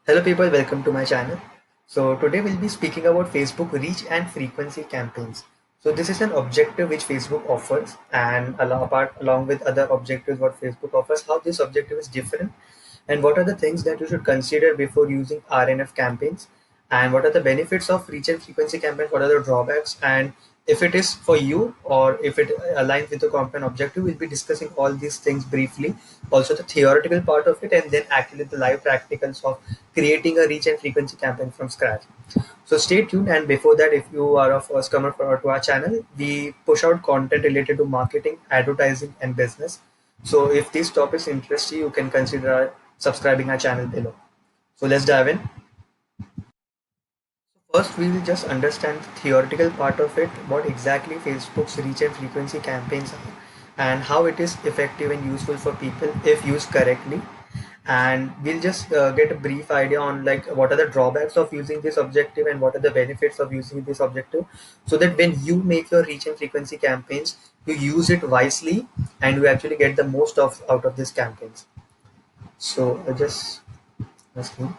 Hello people, welcome to my channel. So today we'll be speaking about Facebook reach and frequency campaigns. So this is an objective which Facebook offers and along with other objectives what Facebook offers, how this objective is different and what are the things that you should consider before using RNF campaigns and what are the benefits of reach and frequency campaigns, what are the drawbacks, and if it is for you or if it aligns with the campaign objective. We'll be discussing all these things briefly, also the theoretical part of it, and then actually the live practicals of creating a reach and frequency campaign from scratch. So stay tuned. And before that, if you are a first comer to our channel, we push out content related to marketing, advertising, and business. So if these topics interest you, you can consider subscribing our channel below. So let's dive in. First, we will just understand the theoretical part of it, what exactly Facebook's reach and frequency campaigns are, and how it is effective and useful for people if used correctly. And we'll just get a brief idea on like what are the drawbacks of using this objective and what are the benefits of using this objective, so that when you make your reach and frequency campaigns, you use it wisely and you actually get the most of out of these campaigns. So I just asking.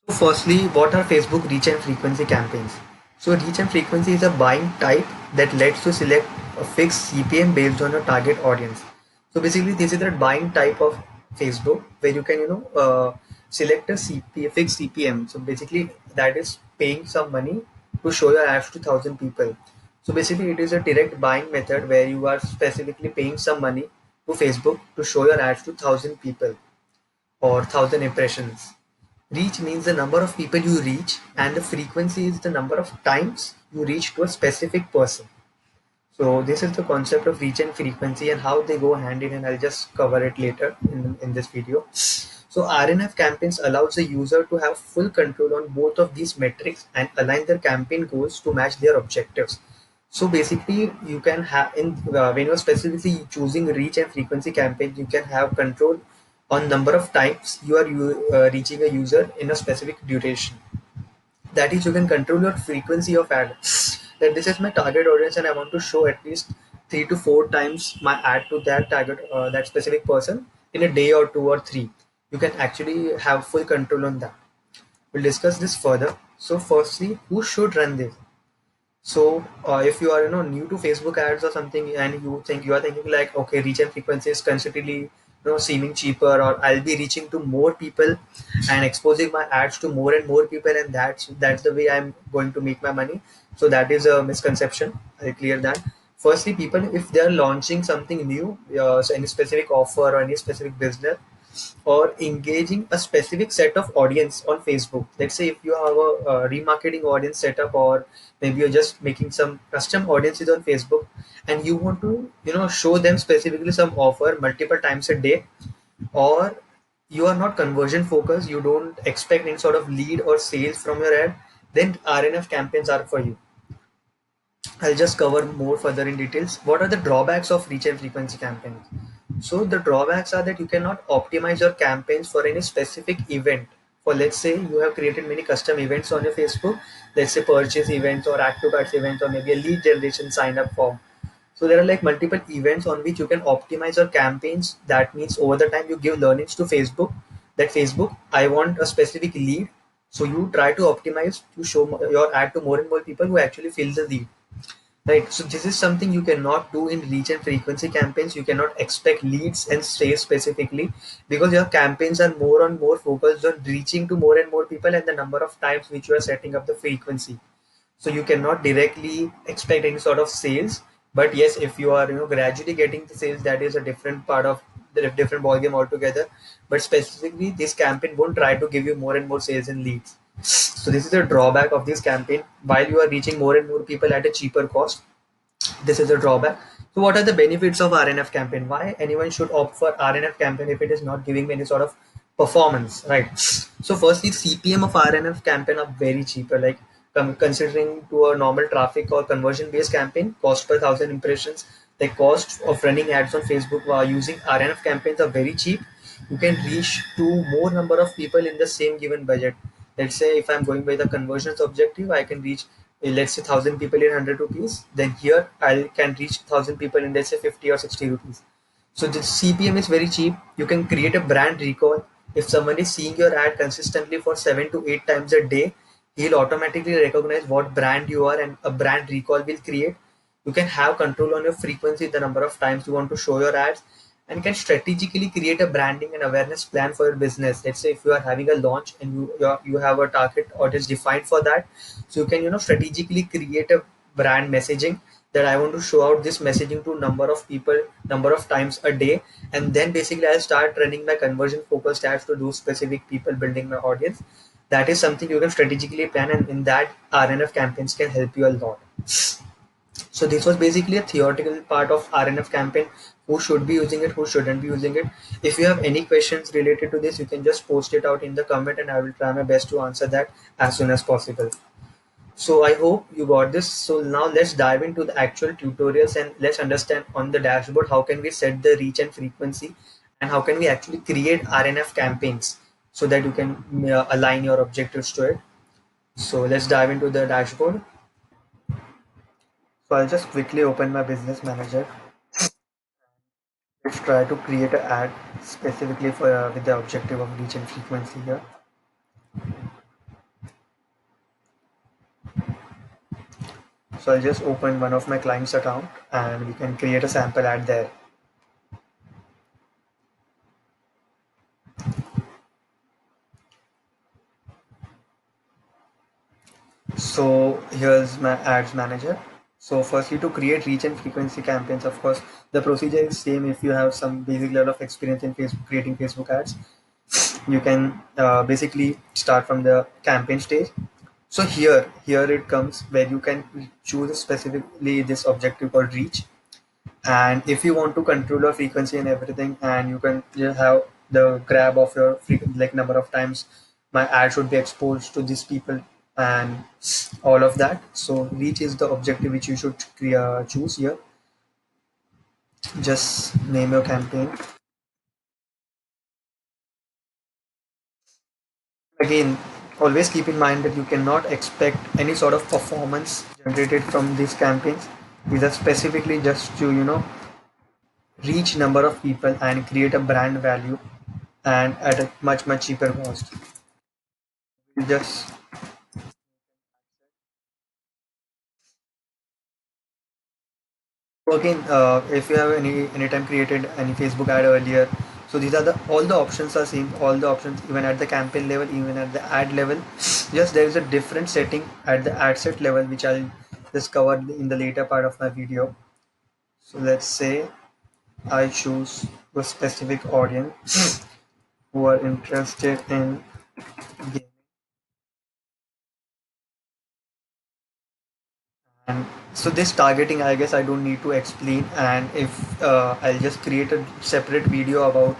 So firstly, what are Facebook reach and frequency campaigns? So reach and frequency is a buying type that lets you select a fixed CPM based on your target audience. So basically, this is the buying type of Facebook where you can select a fixed CPM. So basically, that is paying some money to show your ads to 1,000 people. So basically, it is a direct buying method where you are specifically paying some money to Facebook to show your ads to 1,000 people or 1,000 impressions. Reach means the number of people you reach, and the frequency is the number of times you reach to a specific person. So this is the concept of reach and frequency and how they go hand in hand. I'll just cover it later in this video. So RNF campaigns allows the user to have full control on both of these metrics and align their campaign goals to match their objectives. So basically, you can have when you're specifically choosing reach and frequency campaigns, you can have control on number of times you are reaching a user in a specific duration. That is, you can control your frequency of ad. That this is my target audience and I want to show at least 3 to 4 times my ad to that target that specific person in a day or 2 or 3. You can actually have full control on that. We'll discuss this further. So firstly, who should run this? So if you are new to Facebook ads or something, and you are thinking like, okay, reach and frequency is constantly seeming cheaper, or I'll be reaching to more people and exposing my ads to more and more people, and that's the way I'm going to make my money. So that is a misconception. I'll clear that. Firstly, people, if they are launching something new, so any specific offer or any specific business, or engaging a specific set of audience on Facebook. Let's say if you have a remarketing audience setup, or maybe you're just making some custom audiences on Facebook, and you want to show them specifically some offer multiple times a day, or you are not conversion focused, you don't expect any sort of lead or sales from your ad, then RNF campaigns are for you. I'll just cover more further in details. What are the drawbacks of reach and frequency campaigns? So the drawbacks are that you cannot optimize your campaigns for any specific event. For, let's say, you have created many custom events on your Facebook, let's say purchase events or add to carts events or maybe a lead generation sign up form. So there are like multiple events on which you can optimize your campaigns. That means over the time you give learnings to Facebook, that Facebook, I want a specific lead. So you try to optimize to show your ad to more and more people who actually fill the lead. Right. So this is something you cannot do in reach and frequency campaigns. You cannot expect leads and sales specifically, because your campaigns are more and more focused on reaching to more and more people and the number of times which you are setting up the frequency. So you cannot directly expect any sort of sales. But yes, if you are gradually getting the sales, that is a different part of the different ballgame altogether. But specifically, this campaign won't try to give you more and more sales and leads. So this is the drawback of this campaign. While you are reaching more and more people at a cheaper cost, this is a drawback. So what are the benefits of RNF campaign? Why anyone should opt for RNF campaign if it is not giving me any sort of performance, right? So firstly, CPM of RNF campaign are very cheaper. Like considering to a normal traffic or conversion based campaign, cost per 1,000 impressions, the cost of running ads on Facebook while using RNF campaigns are very cheap. You can reach to more number of people in the same given budget. Let's say if I'm going by the conversions objective, I can reach, let's say, 1,000 people in 100 rupees. Then here I can reach 1,000 people in, let's say, 50 or 60 rupees. So the CPM is very cheap. You can create a brand recall. If someone is seeing your ad consistently for 7 to 8 times a day, he'll automatically recognize what brand you are, and a brand recall will create. You can have control on your frequency, the number of times you want to show your ads, and you can strategically create a branding and awareness plan for your business. Let's say if you are having a launch and you have a target audience defined for that, so you can strategically create a brand messaging that I want to show out this messaging to number of people, number of times a day, and then basically I'll start running my conversion focused ads to those specific people, building my audience. That is something you can strategically plan, and in that RNF campaigns can help you a lot. So this was basically a theoretical part of RNF campaign. Who should be using it, who shouldn't be using it. If you have any questions related to this, you can just post it out in the comment, and I will try my best to answer that as soon as possible. So I hope you got this. So now let's dive into the actual tutorials and let's understand on the dashboard how can we set the reach and frequency, and how can we actually create RNF campaigns so that you can align your objectives to it. So let's dive into the dashboard. So I'll just quickly open my business manager. Let's try to create an ad specifically for with the objective of reach and frequency here. So I'll just open one of my clients account and we can create a sample ad there. So here's my ads manager. So firstly, to create reach and frequency campaigns, of course, the procedure is same. If you have some basic level of experience in Facebook, creating Facebook ads, you can basically start from the campaign stage. So here it comes where you can choose specifically this objective called reach. And if you want to control your frequency and everything, and you can have the grab of your like number of times my ad should be exposed to these people and all of that. So reach is the objective which you should choose here. Just name your campaign. Again, always keep in mind that you cannot expect any sort of performance generated from these campaigns. These are specifically just to reach number of people and create a brand value, and at a much cheaper cost. You just again, if you have anytime created any Facebook ad earlier, so these are the all the options are same. All the options, even at the campaign level, even at the ad level. Just there is a different setting at the ad set level, which I'll discover in the later part of my video. So let's say I choose a specific audience who are interested in gaming. And so this targeting, I guess I don't need to explain. And if I'll just create a separate video about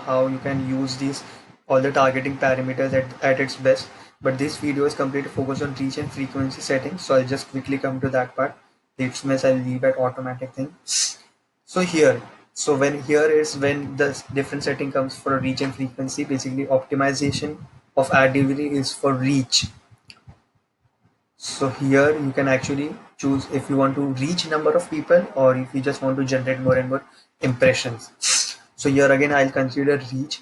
how you can use these all the targeting parameters at its best. But this video is completely focused on reach and frequency settings. So I'll just quickly come to that part. The XMS I'll leave at automatic thing. So here, so when here is when the different setting comes for reach and frequency. Basically, optimization of ad delivery is for reach. So here you can actually choose if you want to reach number of people or if you just want to generate more and more impressions. So here again I'll consider reach.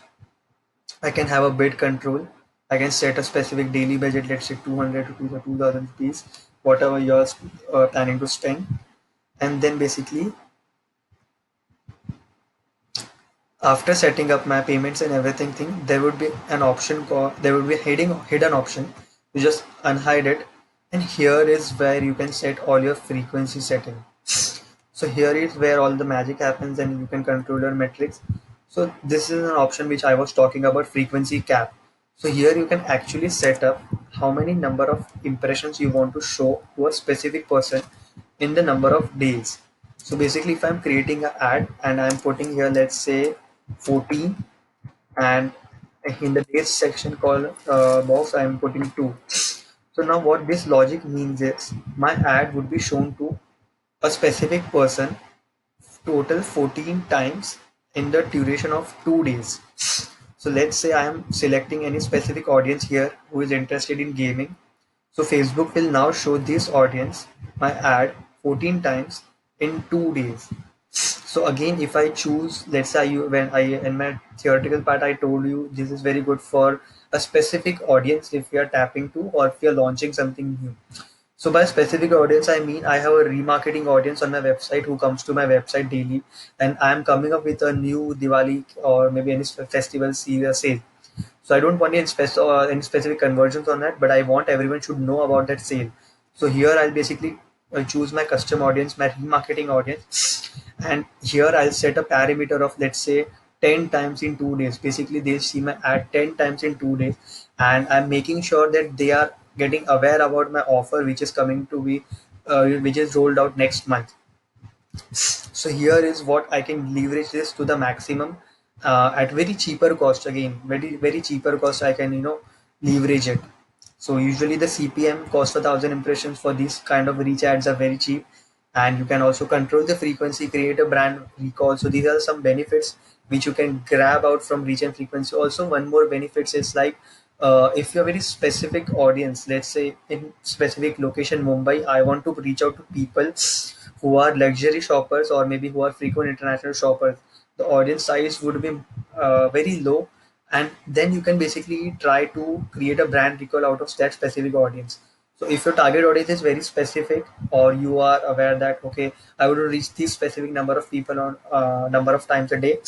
I can have a bid control. I can set a specific daily budget, let's say 200 rupees or 2000 rupees, whatever you're planning to spend. And then basically after setting up my payments and everything thing, there would be an option called, there would be a hidden option. You just unhide it, and here is where you can set all your frequency setting. So here is where all the magic happens and you can control your metrics. So this is an option which I was talking about, frequency cap. So here you can actually set up how many number of impressions you want to show to a specific person in the number of days. So basically if I'm creating an ad and I'm putting here, let's say 14, and in the dates section called box I'm putting 2. So now what this logic means is my ad would be shown to a specific person total 14 times in the duration of 2 days. So let's say I am selecting any specific audience here who is interested in gaming. So Facebook will now show this audience my ad 14 times in 2 days. So again, if I choose, let's say when I in my theoretical part I told you this is very good for a specific audience if you are tapping to, or if you're launching something new. So by specific audience, I mean I have a remarketing audience on my website who comes to my website daily, and I'm coming up with a new Diwali or maybe any festival sale. So I don't want any specific conversions on that, but I want everyone should know about that sale. So here I'll basically choose my custom audience, my remarketing audience, and here I'll set a parameter of, let's say, 10 times in 2 days. Basically, they see my ad 10 times in 2 days, and I'm making sure that they are getting aware about my offer, which is coming to be, which is rolled out next month. So here is what I can leverage this to the maximum at very cheaper cost. Again, very cheaper cost. I can leverage it. So usually the CPM, cost per thousand impressions, for these kind of reach ads are very cheap, and you can also control the frequency, create a brand recall. So these are some benefits which you can grab out from reach and frequency. Also, one more benefits is like, if you're a very specific audience, let's say in specific location Mumbai, I want to reach out to people who are luxury shoppers or maybe who are frequent international shoppers. The audience size would be very low, and then you can basically try to create a brand recall out of that specific audience. So if your target audience is very specific, or you are aware that okay, I want to reach this specific number of people on number of times a day,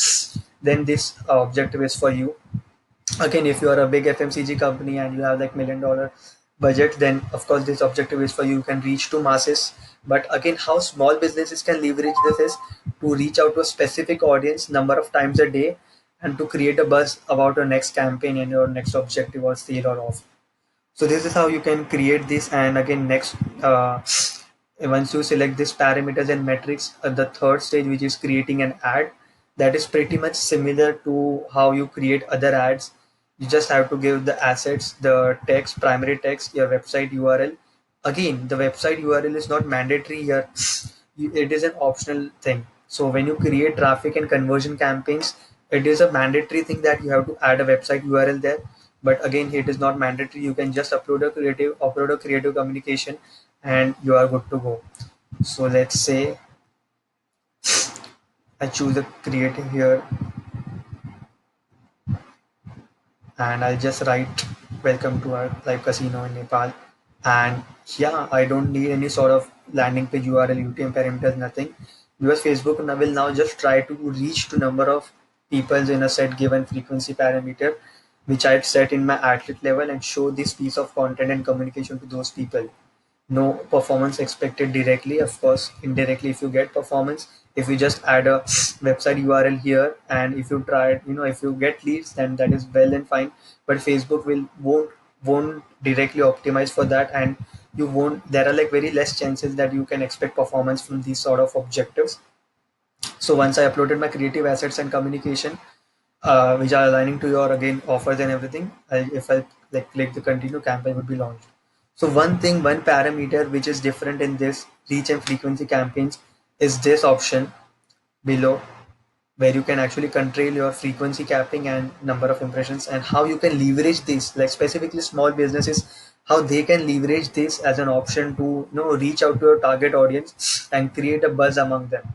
then this objective is for you. Again, if you are a big FMCG company and you have like $1 million budget, then of course this objective is for you. You can reach to masses. But again, how small businesses can leverage this is to reach out to a specific audience number of times a day, and to create a buzz about your next campaign and your next objective or sale or offer. So this is how you can create this. And again, next, once you select these parameters and metrics, the third stage, which is creating an ad, that is pretty much similar to how you create other ads. You just have to give the assets, the text, primary text, your website URL. Again, the website URL is not mandatory here. It is an optional thing. So when you create traffic and conversion campaigns, it is a mandatory thing that you have to add a website URL there. But again, it is not mandatory. You can just upload a creative communication, and you are good to go. So let's say I choose a creative here, and I'll just write welcome to our live casino in Nepal. And yeah, I don't need any sort of landing page URL, UTM parameters, nothing, because Facebook will now just try to reach to number of people in a set given frequency parameter, which I'd set in my athlete level, and show this piece of content and communication to those people. No performance expected directly. Of course, indirectly, if you get performance, if you just add a website URL here, and if you try, if you get leads, then that is well and fine. But Facebook won't directly optimize for that, and you won't there are like very less chances that you can expect performance from these sort of objectives. So once I uploaded my creative assets and communication, which are aligning to your again offers and everything, if I like click the continue, campaign would be launched. So one parameter which is different in this reach and frequency campaigns is this option below, where you can actually control your frequency capping and number of impressions, and how you can leverage this, like specifically small businesses, how they can leverage this as an option to reach out to your target audience and create a buzz among them.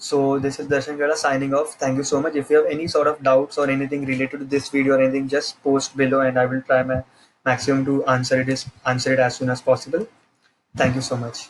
So this is Darshan Gada signing off. Thank you so much. If you have any sort of doubts or anything related to this video or anything, just post below and I will try my maximum to answer it as soon as possible. Thank you so much.